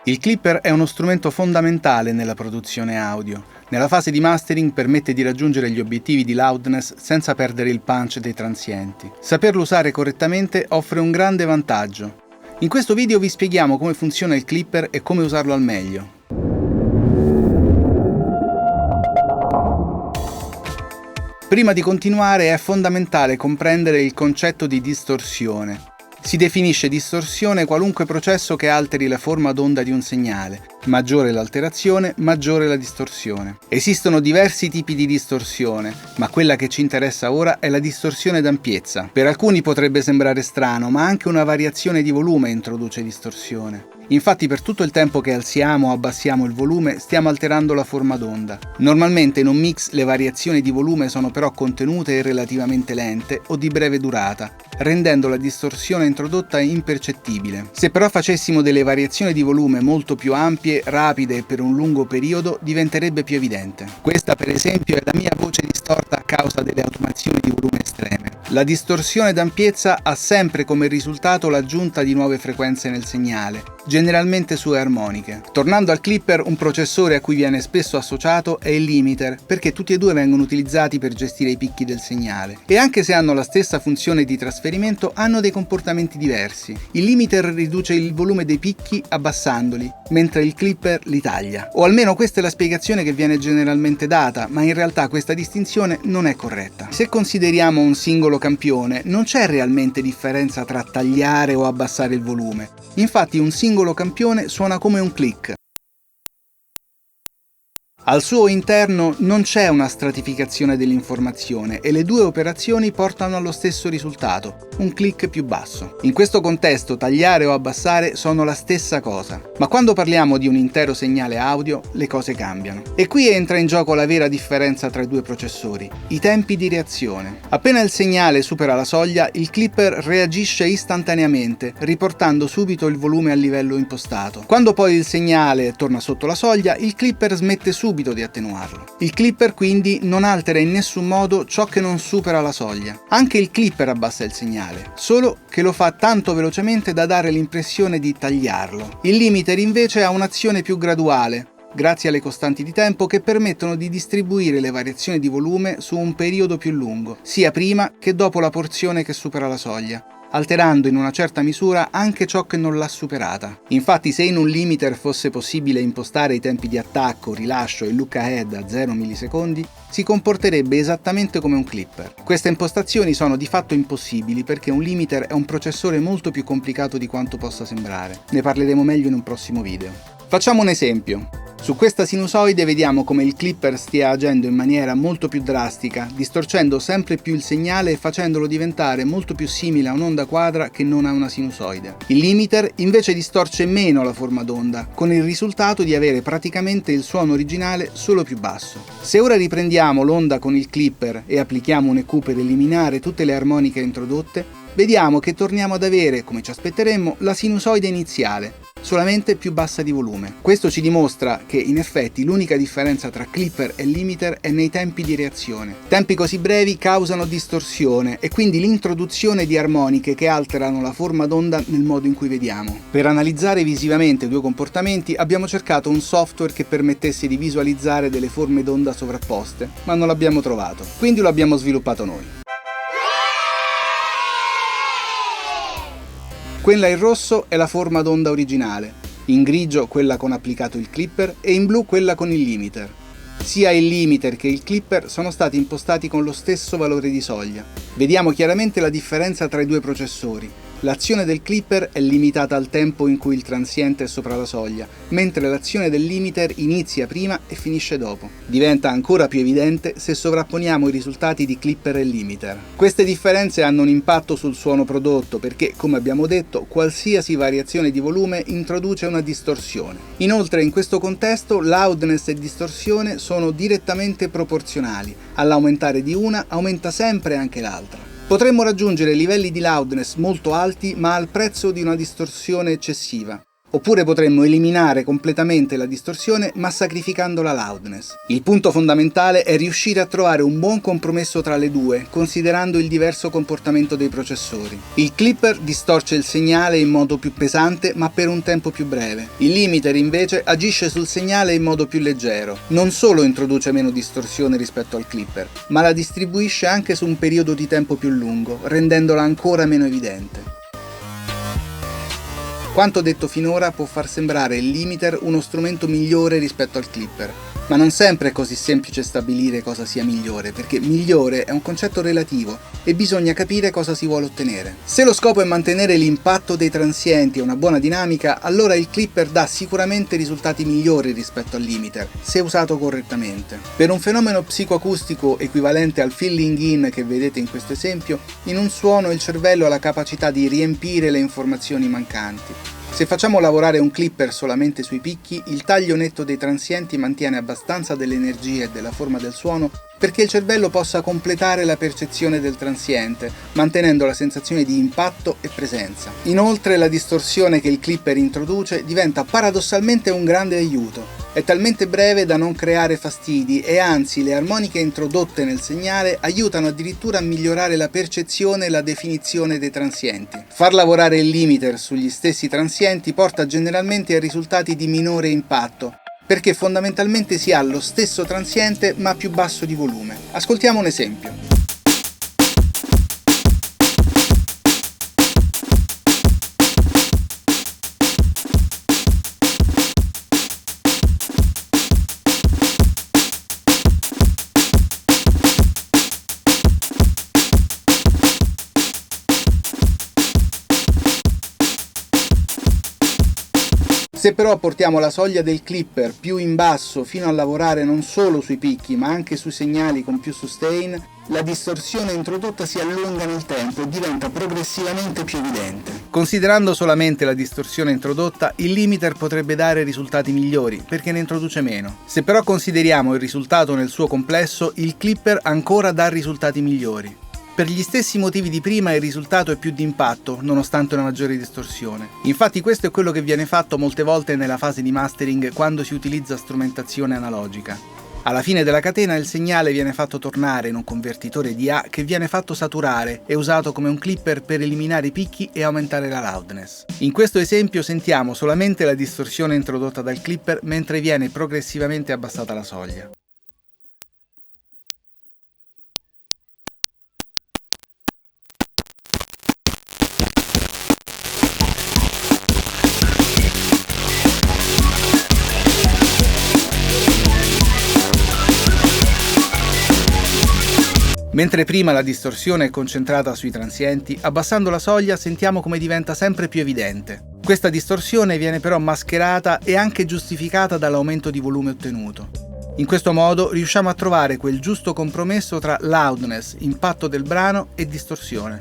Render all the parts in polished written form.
Il clipper è uno strumento fondamentale nella produzione audio. Nella fase di mastering permette di raggiungere gli obiettivi di loudness senza perdere il punch dei transienti. Saperlo usare correttamente offre un grande vantaggio. In questo video vi spieghiamo come funziona il clipper e come usarlo al meglio. Prima di continuare è fondamentale comprendere il concetto di distorsione. Si definisce distorsione qualunque processo che alteri la forma d'onda di un segnale. Maggiore l'alterazione, maggiore la distorsione. Esistono diversi tipi di distorsione, ma quella che ci interessa ora è la distorsione d'ampiezza. Per alcuni potrebbe sembrare strano, ma anche una variazione di volume introduce distorsione. Infatti per tutto il tempo che alziamo o abbassiamo il volume stiamo alterando la forma d'onda. Normalmente in un mix le variazioni di volume sono però contenute e relativamente lente o di breve durata, rendendo la distorsione introdotta impercettibile. Se però facessimo delle variazioni di volume molto più ampie, rapide e per un lungo periodo, diventerebbe più evidente. Questa per esempio è la mia voce distorta a causa delle automazioni di volume estreme. La distorsione d'ampiezza ha sempre come risultato l'aggiunta di nuove frequenze nel segnale, generalmente sue armoniche. Tornando al clipper, un processore a cui viene spesso associato è il limiter, perché tutti e due vengono utilizzati per gestire i picchi del segnale. E anche se hanno la stessa funzione di trasferimento, hanno dei comportamenti diversi. Il limiter riduce il volume dei picchi abbassandoli, mentre il clipper li taglia. O almeno questa è la spiegazione che viene generalmente data, ma in realtà questa distinzione non è corretta. Se consideriamo un singolo campione, non c'è realmente differenza tra tagliare o abbassare il volume. Infatti un singolo campione suona come un click. Al suo interno non c'è una stratificazione dell'informazione e le due operazioni portano allo stesso risultato, un click più basso. In questo contesto tagliare o abbassare sono la stessa cosa, ma quando parliamo di un intero segnale audio le cose cambiano. E qui entra in gioco la vera differenza tra i due processori, i tempi di reazione. Appena il segnale supera la soglia, il clipper reagisce istantaneamente, riportando subito il volume al livello impostato. Quando poi il segnale torna sotto la soglia, il clipper smette subito di attenuarlo. Il clipper quindi non altera in nessun modo ciò che non supera la soglia. Anche il clipper abbassa il segnale, solo che lo fa tanto velocemente da dare l'impressione di tagliarlo. Il limiter invece ha un'azione più graduale, grazie alle costanti di tempo che permettono di distribuire le variazioni di volume su un periodo più lungo, sia prima che dopo la porzione che supera la soglia, alterando in una certa misura anche ciò che non l'ha superata. Infatti se in un limiter fosse possibile impostare i tempi di attacco, rilascio e look ahead a 0 millisecondi, si comporterebbe esattamente come un clipper. Queste impostazioni sono di fatto impossibili perché un limiter è un processore molto più complicato di quanto possa sembrare. Ne parleremo meglio in un prossimo video. Facciamo un esempio. Su questa sinusoide vediamo come il clipper stia agendo in maniera molto più drastica, distorcendo sempre più il segnale e facendolo diventare molto più simile a un'onda quadra che non a una sinusoide. Il limiter invece distorce meno la forma d'onda, con il risultato di avere praticamente il suono originale solo più basso. Se ora riprendiamo l'onda con il clipper e applichiamo un EQ per eliminare tutte le armoniche introdotte, vediamo che torniamo ad avere, come ci aspetteremmo, la sinusoide iniziale, solamente più bassa di volume. Questo ci dimostra che in effetti l'unica differenza tra clipper e limiter è nei tempi di reazione. Tempi così brevi causano distorsione e quindi l'introduzione di armoniche che alterano la forma d'onda nel modo in cui vediamo. Per analizzare visivamente i due comportamenti abbiamo cercato un software che permettesse di visualizzare delle forme d'onda sovrapposte, ma non l'abbiamo trovato, quindi lo abbiamo sviluppato noi. Quella in rosso è la forma d'onda originale, in grigio quella con applicato il clipper e in blu quella con il limiter. Sia il limiter che il clipper sono stati impostati con lo stesso valore di soglia. Vediamo chiaramente la differenza tra i due processori. L'azione del clipper è limitata al tempo in cui il transiente è sopra la soglia, mentre l'azione del limiter inizia prima e finisce dopo. Diventa ancora più evidente se sovrapponiamo i risultati di clipper e limiter. Queste differenze hanno un impatto sul suono prodotto perché, come abbiamo detto, qualsiasi variazione di volume introduce una distorsione. Inoltre, in questo contesto, loudness e distorsione sono direttamente proporzionali. All'aumentare di una, aumenta sempre anche l'altra. Potremmo raggiungere livelli di loudness molto alti ma al prezzo di una distorsione eccessiva. Oppure potremmo eliminare completamente la distorsione ma sacrificando la loudness. Il punto fondamentale è riuscire a trovare un buon compromesso tra le due, considerando il diverso comportamento dei processori. Il clipper distorce il segnale in modo più pesante ma per un tempo più breve. Il limiter invece agisce sul segnale in modo più leggero. Non solo introduce meno distorsione rispetto al clipper, ma la distribuisce anche su un periodo di tempo più lungo, rendendola ancora meno evidente. Quanto detto finora può far sembrare il limiter uno strumento migliore rispetto al clipper, ma non sempre è così semplice stabilire cosa sia migliore, perché migliore è un concetto relativo e bisogna capire cosa si vuole ottenere. Se lo scopo è mantenere l'impatto dei transienti e una buona dinamica, allora il clipper dà sicuramente risultati migliori rispetto al limiter, se usato correttamente. Per un fenomeno psicoacustico equivalente al filling in che vedete in questo esempio, in un suono il cervello ha la capacità di riempire le informazioni mancanti. Se facciamo lavorare un clipper solamente sui picchi, il taglio netto dei transienti mantiene abbastanza dell'energia e della forma del suono perché il cervello possa completare la percezione del transiente, mantenendo la sensazione di impatto e presenza. Inoltre, la distorsione che il clipper introduce diventa paradossalmente un grande aiuto. È talmente breve da non creare fastidi e anzi le armoniche introdotte nel segnale aiutano addirittura a migliorare la percezione e la definizione dei transienti. Far lavorare il limiter sugli stessi transienti porta generalmente a risultati di minore impatto, perché fondamentalmente si ha lo stesso transiente ma più basso di volume. Ascoltiamo un esempio. Se però portiamo la soglia del clipper più in basso fino a lavorare non solo sui picchi ma anche sui segnali con più sustain, la distorsione introdotta si allunga nel tempo e diventa progressivamente più evidente. Considerando solamente la distorsione introdotta, il limiter potrebbe dare risultati migliori perché ne introduce meno. Se però consideriamo il risultato nel suo complesso, il clipper ancora dà risultati migliori. Per gli stessi motivi di prima il risultato è più di impatto, nonostante una maggiore distorsione. Infatti questo è quello che viene fatto molte volte nella fase di mastering quando si utilizza strumentazione analogica. Alla fine della catena il segnale viene fatto tornare in un convertitore di A che viene fatto saturare e usato come un clipper per eliminare i picchi e aumentare la loudness. In questo esempio sentiamo solamente la distorsione introdotta dal clipper mentre viene progressivamente abbassata la soglia. Mentre prima la distorsione è concentrata sui transienti, abbassando la soglia sentiamo come diventa sempre più evidente. Questa distorsione viene però mascherata e anche giustificata dall'aumento di volume ottenuto. In questo modo riusciamo a trovare quel giusto compromesso tra loudness, impatto del brano e distorsione.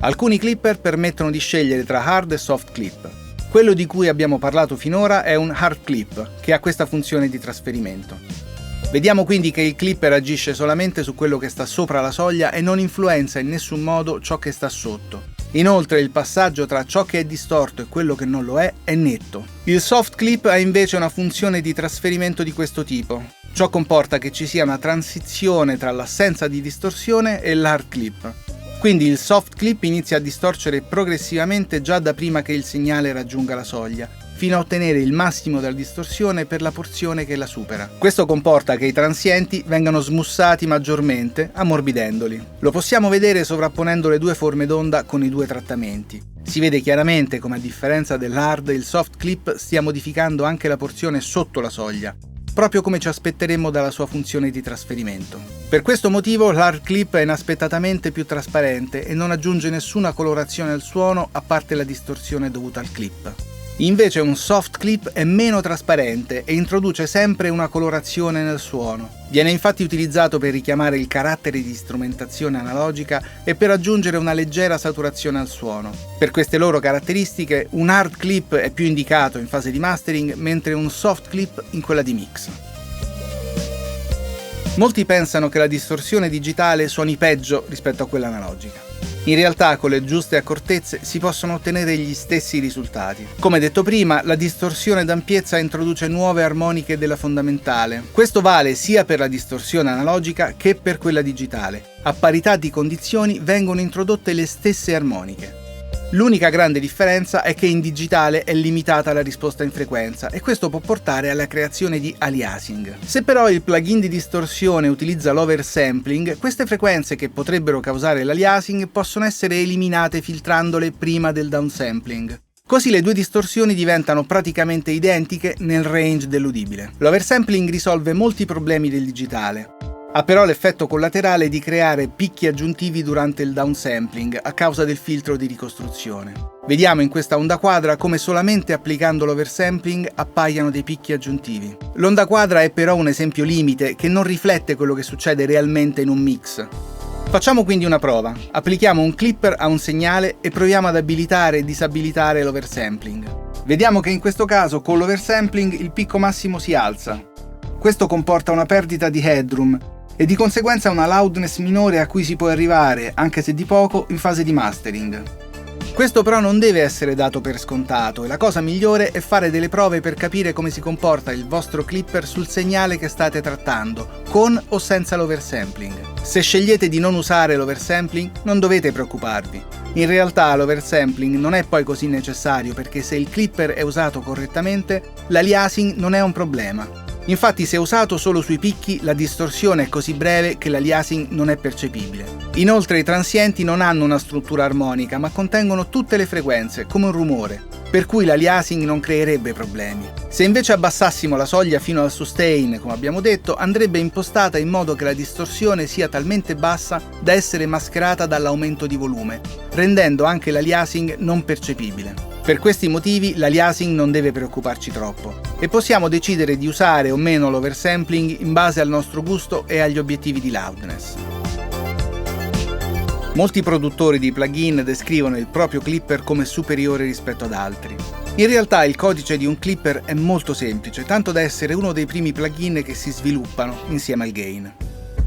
Alcuni clipper permettono di scegliere tra hard e soft clip. Quello di cui abbiamo parlato finora è un hard clip, che ha questa funzione di trasferimento. Vediamo quindi che il clipper agisce solamente su quello che sta sopra la soglia e non influenza in nessun modo ciò che sta sotto. Inoltre il passaggio tra ciò che è distorto e quello che non lo è netto. Il soft clip ha invece una funzione di trasferimento di questo tipo. Ciò comporta che ci sia una transizione tra l'assenza di distorsione e l'hard clip. Quindi il soft clip inizia a distorcere progressivamente già da prima che il segnale raggiunga la soglia, fino a ottenere il massimo della distorsione per la porzione che la supera. Questo comporta che i transienti vengano smussati maggiormente, ammorbidendoli. Lo possiamo vedere sovrapponendo le due forme d'onda con i due trattamenti. Si vede chiaramente come a differenza dell'hard, il soft clip stia modificando anche la porzione sotto la soglia, proprio come ci aspetteremmo dalla sua funzione di trasferimento. Per questo motivo l'hard clip è inaspettatamente più trasparente e non aggiunge nessuna colorazione al suono a parte la distorsione dovuta al clip. Invece un soft clip è meno trasparente e introduce sempre una colorazione nel suono. Viene infatti utilizzato per richiamare il carattere di strumentazione analogica e per aggiungere una leggera saturazione al suono. Per queste loro caratteristiche un hard clip è più indicato in fase di mastering, mentre un soft clip in quella di mix. Molti pensano che la distorsione digitale suoni peggio rispetto a quella analogica. In realtà con le giuste accortezze si possono ottenere gli stessi risultati. Come detto prima, la distorsione d'ampiezza introduce nuove armoniche della fondamentale. Questo vale sia per la distorsione analogica che per quella digitale. A parità di condizioni vengono introdotte le stesse armoniche. L'unica grande differenza è che in digitale è limitata la risposta in frequenza e questo può portare alla creazione di aliasing. Se però il plugin di distorsione utilizza l'oversampling, queste frequenze che potrebbero causare l'aliasing possono essere eliminate filtrandole prima del downsampling. Così le due distorsioni diventano praticamente identiche nel range dell'udibile. L'oversampling risolve molti problemi del digitale. Ha però l'effetto collaterale di creare picchi aggiuntivi durante il downsampling a causa del filtro di ricostruzione. Vediamo in questa onda quadra come solamente applicando l'oversampling appaiano dei picchi aggiuntivi. L'onda quadra è però un esempio limite che non riflette quello che succede realmente in un mix. Facciamo quindi una prova. Applichiamo un clipper a un segnale e proviamo ad abilitare e disabilitare l'oversampling. Vediamo che in questo caso con l'oversampling il picco massimo si alza. Questo comporta una perdita di headroom e di conseguenza una loudness minore a cui si può arrivare, anche se di poco, in fase di mastering. Questo però non deve essere dato per scontato e la cosa migliore è fare delle prove per capire come si comporta il vostro clipper sul segnale che state trattando, con o senza l'oversampling. Se scegliete di non usare l'oversampling, non dovete preoccuparvi. In realtà l'oversampling non è poi così necessario perché se il clipper è usato correttamente, l'aliasing non è un problema. Infatti se usato solo sui picchi, la distorsione è così breve che l'aliasing non è percepibile. Inoltre i transienti non hanno una struttura armonica, ma contengono tutte le frequenze, come un rumore, per cui l'aliasing non creerebbe problemi. Se invece abbassassimo la soglia fino al sustain, come abbiamo detto, andrebbe impostata in modo che la distorsione sia talmente bassa da essere mascherata dall'aumento di volume, rendendo anche l'aliasing non percepibile. Per questi motivi l'aliasing non deve preoccuparci troppo e possiamo decidere di usare o meno l'oversampling in base al nostro gusto e agli obiettivi di loudness. Molti produttori di plugin descrivono il proprio clipper come superiore rispetto ad altri. In realtà il codice di un clipper è molto semplice, tanto da essere uno dei primi plugin che si sviluppano insieme al gain.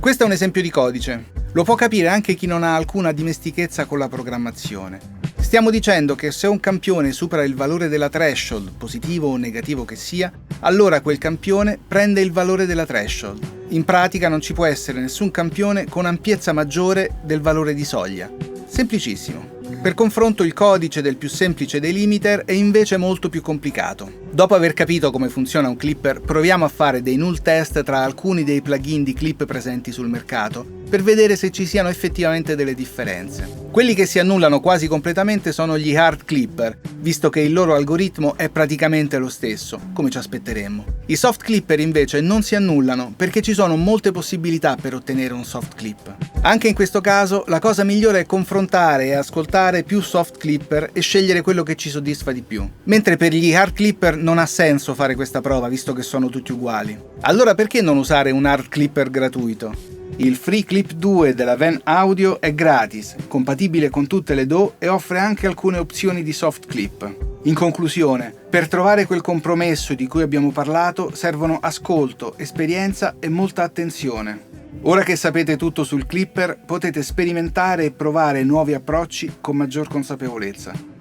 Questo è un esempio di codice. Lo può capire anche chi non ha alcuna dimestichezza con la programmazione. Stiamo dicendo che se un campione supera il valore della threshold, positivo o negativo che sia, allora quel campione prende il valore della threshold. In pratica non ci può essere nessun campione con ampiezza maggiore del valore di soglia. Semplicissimo. Per confronto il codice del più semplice dei limiter è invece molto più complicato. Dopo aver capito come funziona un clipper, proviamo a fare dei null test tra alcuni dei plugin di clip presenti sul mercato per vedere se ci siano effettivamente delle differenze. Quelli che si annullano quasi completamente sono gli hard clipper, visto che il loro algoritmo è praticamente lo stesso, come ci aspetteremmo. I soft clipper invece non si annullano perché ci sono molte possibilità per ottenere un soft clip. Anche in questo caso la cosa migliore è confrontare e ascoltare più soft clipper e scegliere quello che ci soddisfa di più. Mentre per gli hard clipper non ha senso fare questa prova visto che sono tutti uguali. Allora perché non usare un hard clipper gratuito? Il Free Clip 2 della Van Audio è gratis, compatibile con tutte le DAW e offre anche alcune opzioni di soft clip. In conclusione, per trovare quel compromesso di cui abbiamo parlato servono ascolto, esperienza e molta attenzione. Ora che sapete tutto sul clipper, potete sperimentare e provare nuovi approcci con maggior consapevolezza.